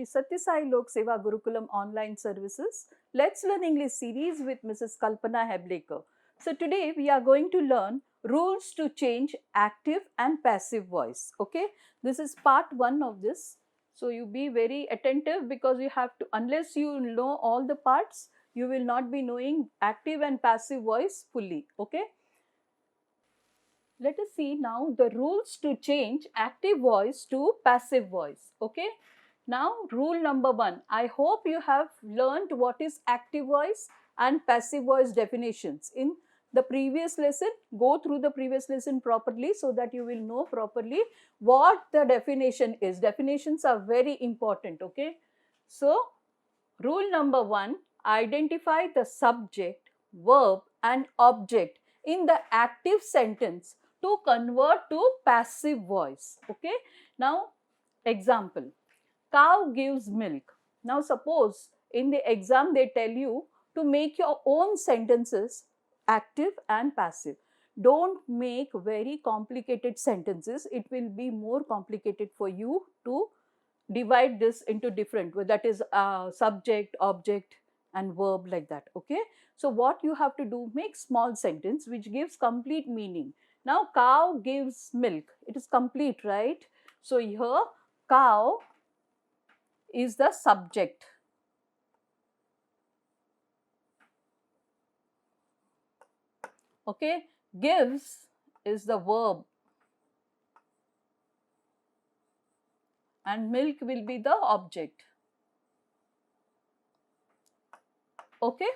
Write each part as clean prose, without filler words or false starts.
Shri Sathya Sai Lok Seva Gurukulam online services. Let's Learn English series with Mrs. Kalpana Heblekar. So today we are going to learn rules to change active and passive voice. Okay, this is part 1 of this. So you be very attentive because you have to, unless you know all the parts, you will not be knowing active and passive voice fully. Okay. Let us see now the rules to change active voice to passive voice. Okay. Now rule number 1. I hope you have learned what is active voice and passive voice definitions in the previous lesson. Go through the previous lesson properly so that you will know properly what the definition is. Definitions are very important. Okay. So rule number 1, identify the subject, verb and object in the active sentence to convert to passive voice. Okay. Now example, cow gives milk. Now suppose in the exam they tell you to make your own sentences active and passive. Don't make very complicated sentences. It will be more complicated for you to divide this into different, that is subject, object and verb, like that. Okay. So what you have to do, make small sentence which gives complete meaning. Now cow gives milk, it is complete, right? So here cow is the subject. Okay. Gives is the verb and milk will be the object. Okay.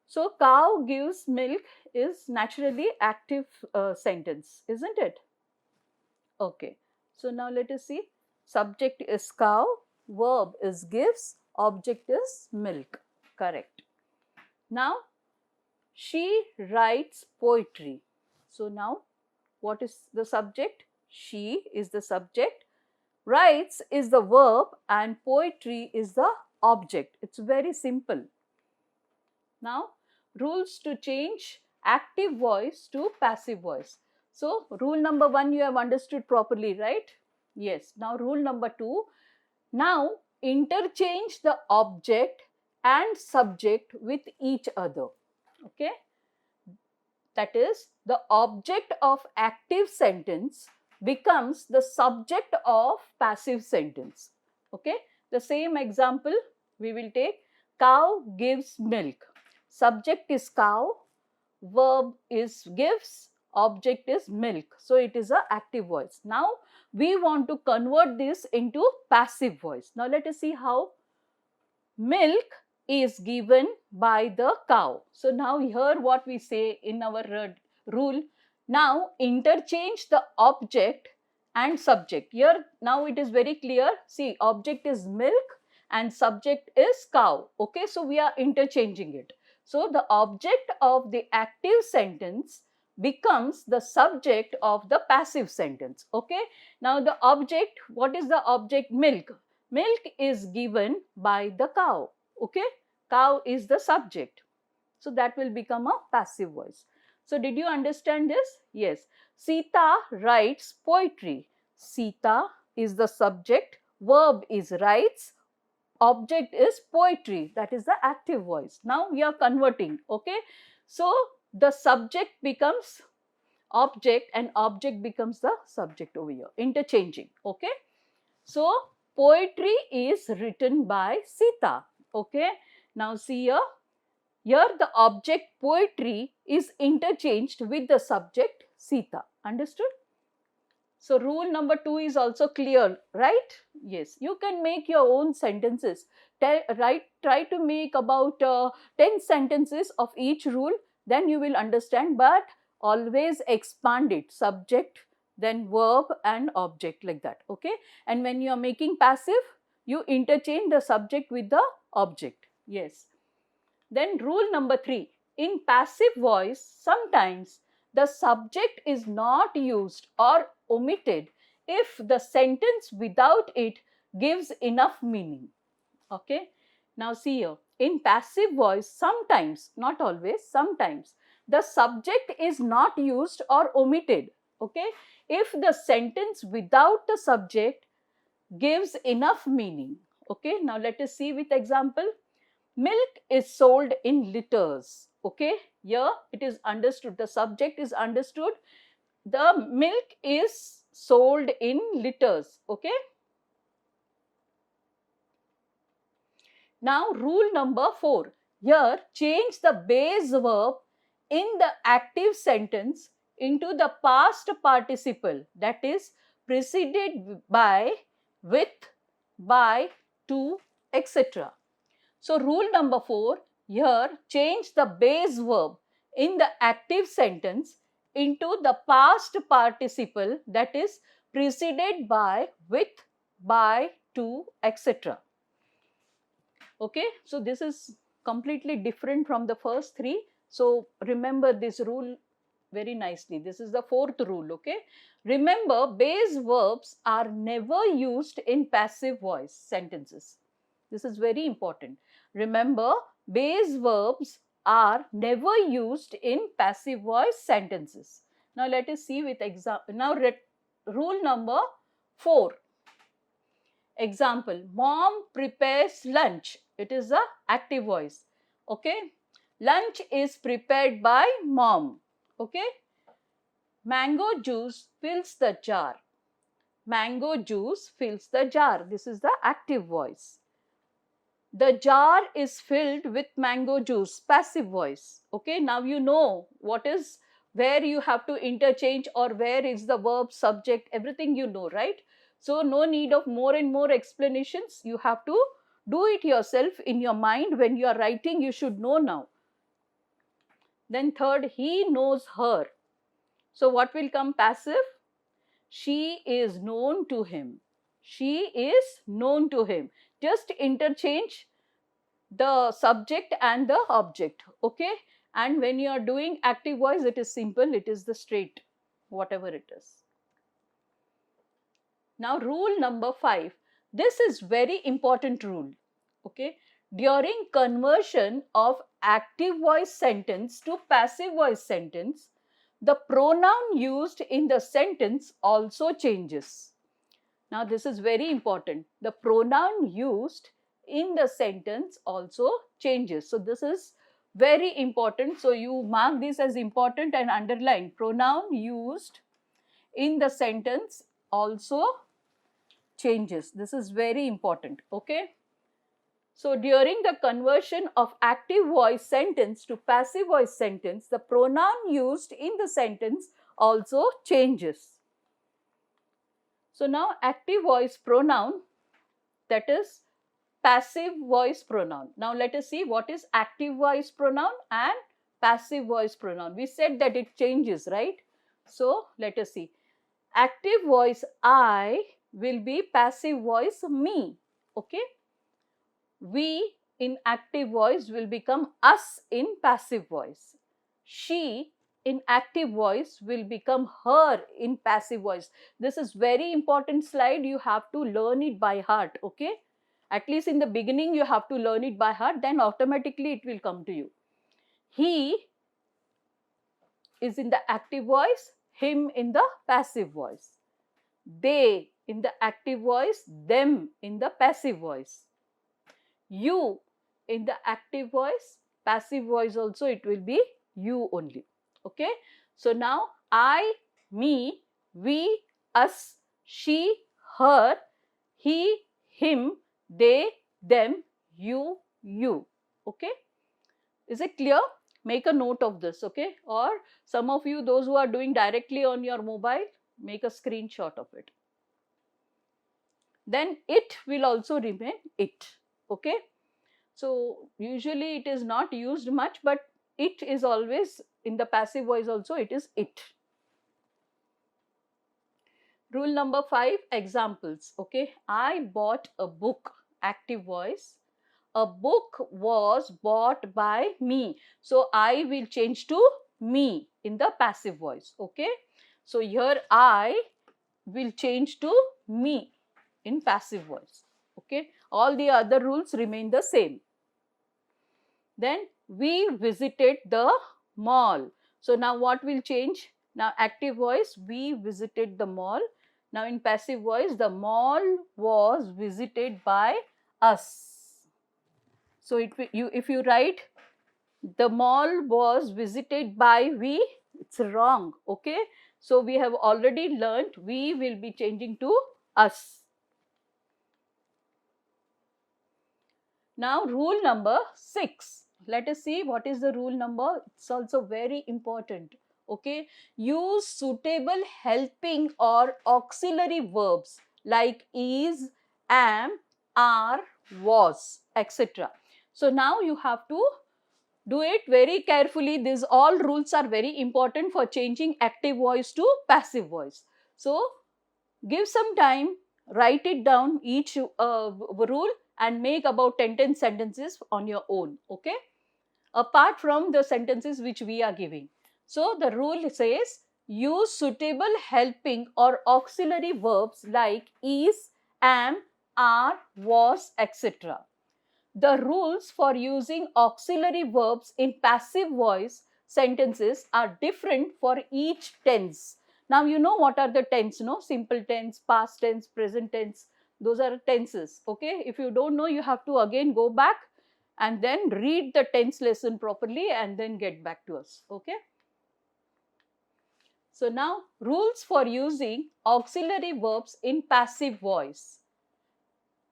So cow gives milk is naturally active sentence, isn't it? Okay. So now let us see. Subject is cow, verb is gives, object is milk. Correct. Now she writes poetry. So now what is the subject? She is the subject, writes is the verb and poetry is the object. It's very simple. Now rules to change active voice to passive voice. So rule number 1 you have understood properly, right? Yes. Now rule number 2. Now interchange the object and subject with each other. Okay. That is, the object of active sentence becomes the subject of passive sentence. Okay. The same example we will take. Cow gives milk. Subject is cow, verb is gives, object is milk. So it is a active voice. Now we want to convert this into passive voice. Now let us see how. Milk is given by the cow. So now here what we say in our rule. Now interchange the object and subject. Here now it is very clear. See, object is milk and subject is cow. Okay, so we are interchanging it. So the object of the active sentence becomes the subject of the passive sentence. Okay. Now the object, what is the object? Milk. Milk is given by the cow. Okay. Cow is the subject. So that will become a passive voice. So did you understand this? Yes. Sita writes poetry. Sita is the subject. Verb is writes. Object is poetry. That is the active voice. Now we are converting. Okay. So the subject becomes object and object becomes the subject over here. Interchanging. Okay. So poetry is written by Sita. Okay. Now see here. Here the object poetry is interchanged with the subject Sita. Understood? So rule number 2 is also clear, right? Yes. You can make your own sentences. Try to make about 10 sentences of each rule. Then you will understand. But always expand it. Subject, then verb and object, like that. Okay. And when you are making passive, you interchange the subject with the object. Yes. Then rule number 3. In passive voice, sometimes the subject is not used or omitted if the sentence without it gives enough meaning. Okay. Now see here. In passive voice, sometimes, not always, sometimes the subject is not used or omitted. Okay. If the sentence without the subject gives enough meaning. Okay, now let us see with example. Milk is sold in liters. Okay, here it is understood, the subject is understood, the milk is sold in liters. Okay, now rule number 4. Here change the base verb in the active sentence into the past participle, that is preceded by, with, by, to, etc. So rule number 4, here change the base verb in the active sentence into the past participle, that is preceded by, with, by, to, etc. Okay, so this is completely different from the first 3. So remember this rule very nicely. This is the 4th rule. Okay, remember base verbs are never used in passive voice sentences. This is very important. Remember, base verbs are never used in passive voice sentences. Now let us see with example. Now rule number 4. Example, mom prepares lunch. It is the active voice. Okay, lunch is prepared by mom. Okay, mango juice fills the jar. Mango juice fills the jar. This is the active voice. The jar is filled with mango juice, passive voice. Okay, now you know what is, where you have to interchange or where is the verb, subject, everything you know, right? So no need of more and more explanations. You have to do it yourself in your mind. When you are writing, you should know now. Then third, he knows her. So what will come passive? She is known to him. She is known to him. Just interchange the subject and the object. Okay, and when you are doing active voice, it is simple, it is the straight, whatever it is. Now rule number 5. This is very important rule. Okay, during conversion of active voice sentence to passive voice sentence, the pronoun used in the sentence also changes. Now this is very important. The pronoun used in the sentence also changes. So this is very important. So you mark this as important and underline. Pronoun used in the sentence also changes. This is very important. Okay. So during the conversion of active voice sentence to passive voice sentence, the pronoun used in the sentence also changes. So now active voice pronoun, that is passive voice pronoun. Now let us see what is active voice pronoun and passive voice pronoun. We said that it changes, right? So let us see. Active voice I will be passive voice me. Okay. We in active voice will become us in passive voice. She in active voice will become her in passive voice. This is very important slide. You have to learn it by heart. Okay. At least in the beginning, you have to learn it by heart, then automatically it will come to you. He is in the active voice, him in the passive voice. They in the active voice, them in the passive voice. You in the active voice, passive voice also it will be you only. Okay. So now I, me, we, us, she, her, he, him, they, them, you, you. Okay. Is it clear? Make a note of this. Okay. Or some of you, those who are doing directly on your mobile, make a screenshot of it. Then it will also remain it. Okay. So usually it is not used much, but it is always in the passive voice also, it is it. Rule number 5, examples. Okay, I bought a book, active voice. A book was bought by me. So I will change to me in the passive voice. Okay, so here I will change to me in passive voice. Okay, all the other rules remain the same. Then we visited the mall. So now what will change? Now active voice, we visited the mall. Now in passive voice, the mall was visited by us. So if you write the mall was visited by we, it's wrong. Okay, so we have already learnt we will be changing to us. Now rule number 6. Let us see what is the rule number. It's also very important. Okay, use suitable helping or auxiliary verbs like is, am, are, was, etc. So now you have to do it very carefully. These all rules are very important for changing active voice to passive voice. So give some time, write it down each rule and make about 10 sentences on your own. Okay, apart from the sentences which we are giving. So the rule says use suitable helping or auxiliary verbs like is, am, are, was, etc. The rules for using auxiliary verbs in passive voice sentences are different for each tense. Now you know what are the tense, no? Simple tense, past tense, present tense. Those are tenses. Okay, if you don't know, you have to again go back and then read the tense lesson properly and then get back to us. Okay. So now rules for using auxiliary verbs in passive voice.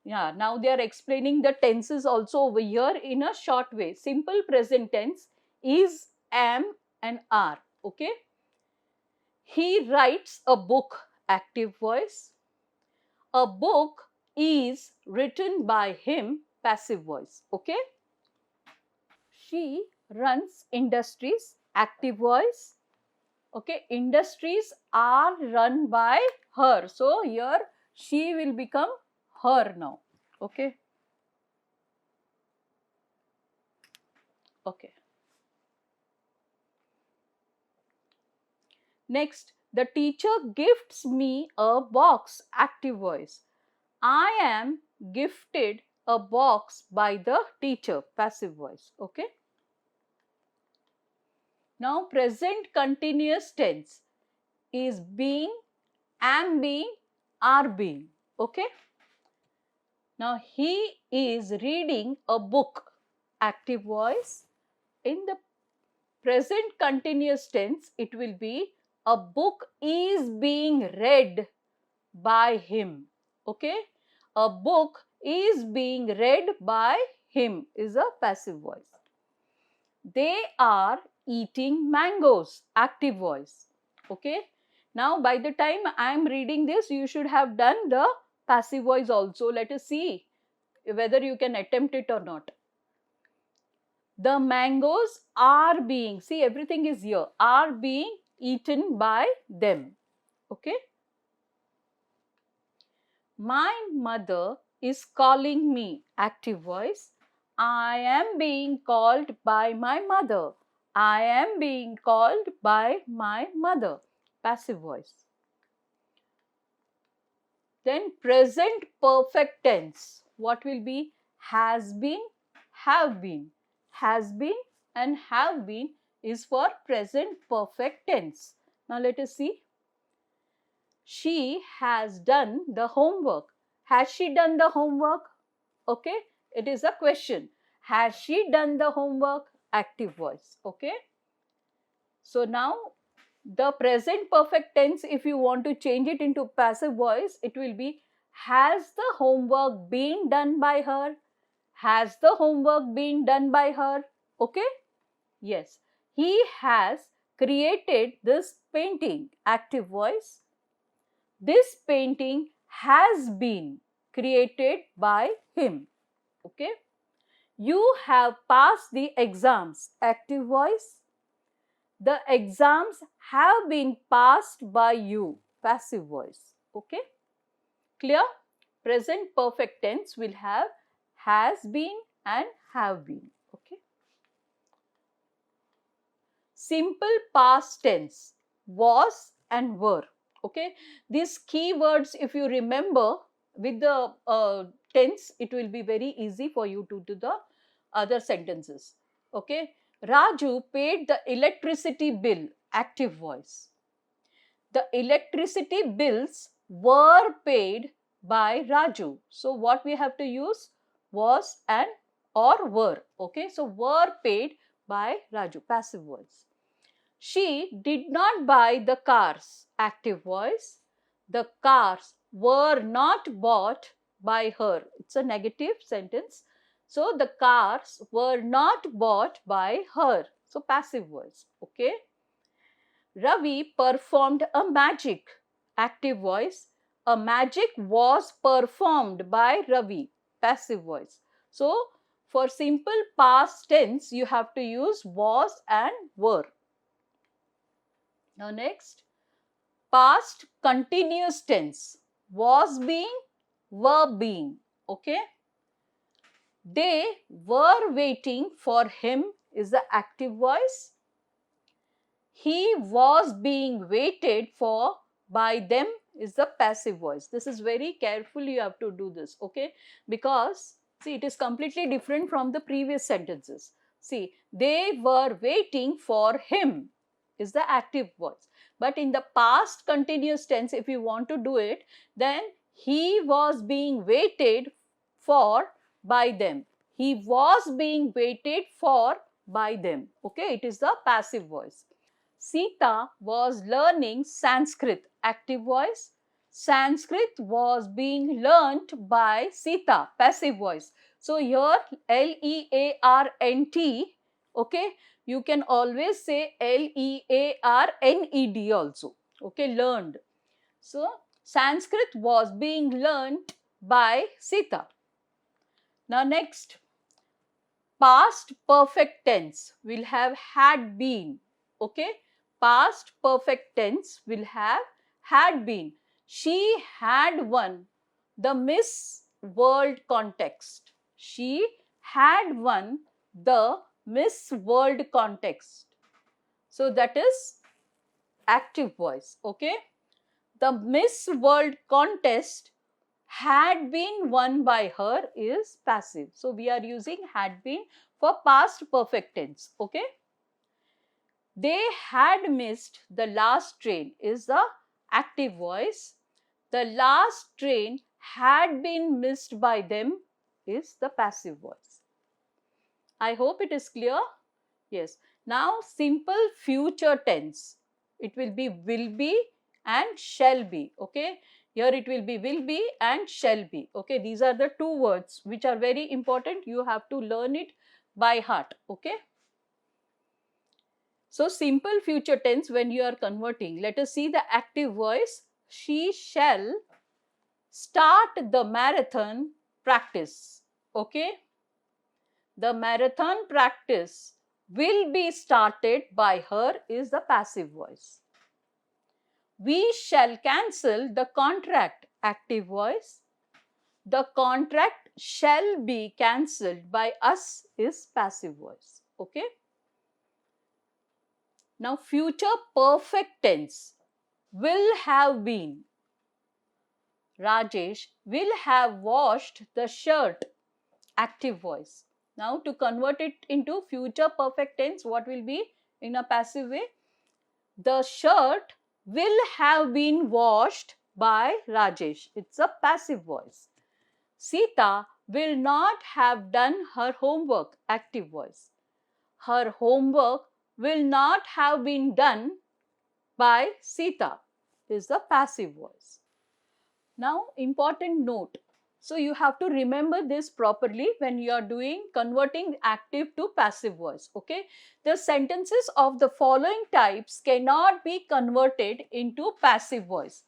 Yeah, now they are explaining the tenses also over here in a short way. Simple present tense is, am and are. Okay. He writes a book, active voice. A book is written by him, passive voice. Okay. She runs industries, active voice. Okay, industries are run by her. So here she will become her now. Okay. Okay. Next, the teacher gifts me a box, active voice. I am gifted a box by the teacher, passive voice. Okay. Now, present continuous tense is being, am being, are being. Okay. Now, he is reading a book, active voice. In the present continuous tense, it will be a book is being read by him. Okay. A book is being read by him is a passive voice. They are eating mangoes, active voice. Okay. Now by the time I am reading this, you should have done the passive voice also. Let us see whether you can attempt it or not. The mangoes are being, see everything is here, are being eaten by them. Okay. My mother is calling me, active voice. I am being called by my mother. I am being called by my mother, passive voice. Then present perfect tense. What will be? Has been, have been. Has been and have been is for present perfect tense. Now let us see. She has done the homework. Has she done the homework? Okay, it is a question. Has she done the homework? Active voice. Okay. So now the present perfect tense, if you want to change it into passive voice, it will be has the homework been done by her? Has the homework been done by her? Okay. Yes. He has created this painting. Active voice. This painting has been created by him. Okay. You have passed the exams. Active voice. The exams have been passed by you. Passive voice. Okay. Clear? Present perfect tense will have has been and have been. Okay. Simple past tense was and were. Okay. These keywords, if you remember with the tense, it will be very easy for you to do the other sentences. Okay. Raju paid the electricity bill. Active voice. The electricity bills were paid by Raju. So what we have to use? Was and or were. Okay, so were paid by Raju, passive voice. She did not buy the cars, active voice. The cars were not bought by her. It's a negative sentence. So the cars were not bought by her. So passive voice. Okay. Ravi performed a magic, active voice. A magic was performed by Ravi, passive voice. So for simple past tense, you have to use was and were. Now next, past continuous tense, was being, were being. Okay. They were waiting for him is the active voice. He was being waited for by them is the passive voice. This is very careful, you have to do this, okay? Because see, it is completely different from the previous sentences. See, they were waiting for him is the active voice. But in the past continuous tense, if you want to do it, then he was being waited for by them. He was being waited for by them. Okay, it is the passive voice. Sita was learning Sanskrit, active voice. Sanskrit was being learnt by Sita, passive voice. So here Learnt, okay, you can always say Learned also, okay, learned. So Sanskrit was being learnt by Sita. Now next, past perfect tense will have had been, okay. Past perfect tense will have had been. She had won the Miss World contest. She had won the Miss World contest. So that is active voice, okay. The Miss World contest had been won by her is passive. So we are using had been for past perfect tense, okay. They had missed the last train is the active voice. The last train had been missed by them is the passive voice. I hope it is clear. Yes. Now simple future tense. It will be and shall be, okay. Here it will be and shall be, okay. These are the two words which are very important. You have to learn it by heart, okay. So simple future tense, when you are converting, let us see the active voice. She shall start the marathon practice, okay. The marathon practice will be started by her is the passive voice. We shall cancel the contract, active voice. The contract shall be cancelled by us is passive voice, okay. Now future perfect tense, will have been. Rajesh will have washed the shirt, active voice. Now to convert it into future perfect tense, what will be in a passive way? The shirt will have been washed by Rajesh. It's a passive voice. Sita will not have done her homework, active voice. Her homework will not have been done by Sita is the passive voice. Now important note. So you have to remember this properly when you are doing converting active to passive voice, okay. The sentences of the following types cannot be converted into passive voice.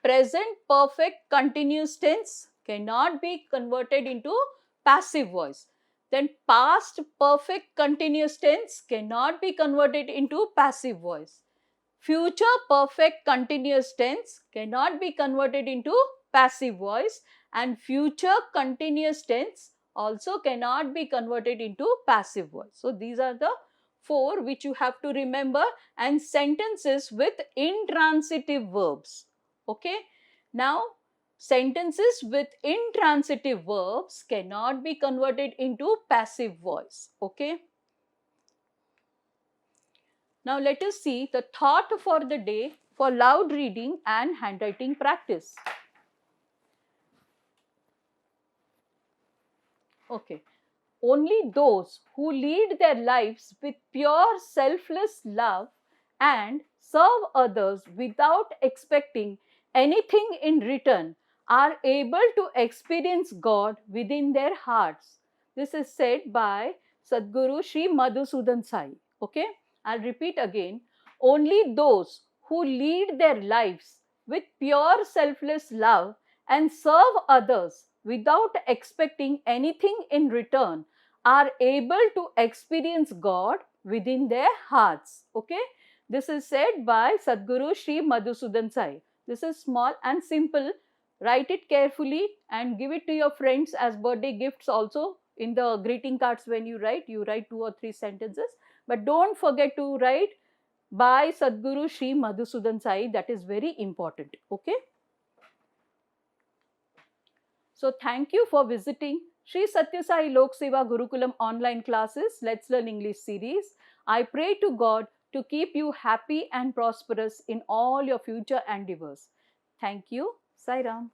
Present perfect continuous tense cannot be converted into passive voice. Then past perfect continuous tense cannot be converted into passive voice. Future perfect continuous tense cannot be converted into passive voice, and future continuous tense also cannot be converted into passive voice. So these are the four which you have to remember, and sentences with intransitive verbs, okay. Now sentences with intransitive verbs cannot be converted into passive voice, okay. Now let us see the thought for the day for loud reading and handwriting practice. Okay. Only those who lead their lives with pure selfless love and serve others without expecting anything in return are able to experience God within their hearts. This is said by Sadhguru Sri Madhusudan Sai. Okay, I'll repeat again. Only those who lead their lives with pure selfless love and serve others without expecting anything in return are able to experience God within their hearts. Okay, this is said by Sadhguru Sri Madhusudan Sai. This is small and simple. Write it carefully and give it to your friends as birthday gifts also. In the greeting cards, when you write 2 or 3 sentences, but don't forget to write by Sadhguru Sri Madhusudan Sai. That is very important. Okay. So thank you for visiting Sri Sathya Sai Lok Seva Gurukulam online classes, Let's Learn English series. I pray to God to keep you happy and prosperous in all your future endeavors. Thank you. Sai Ram.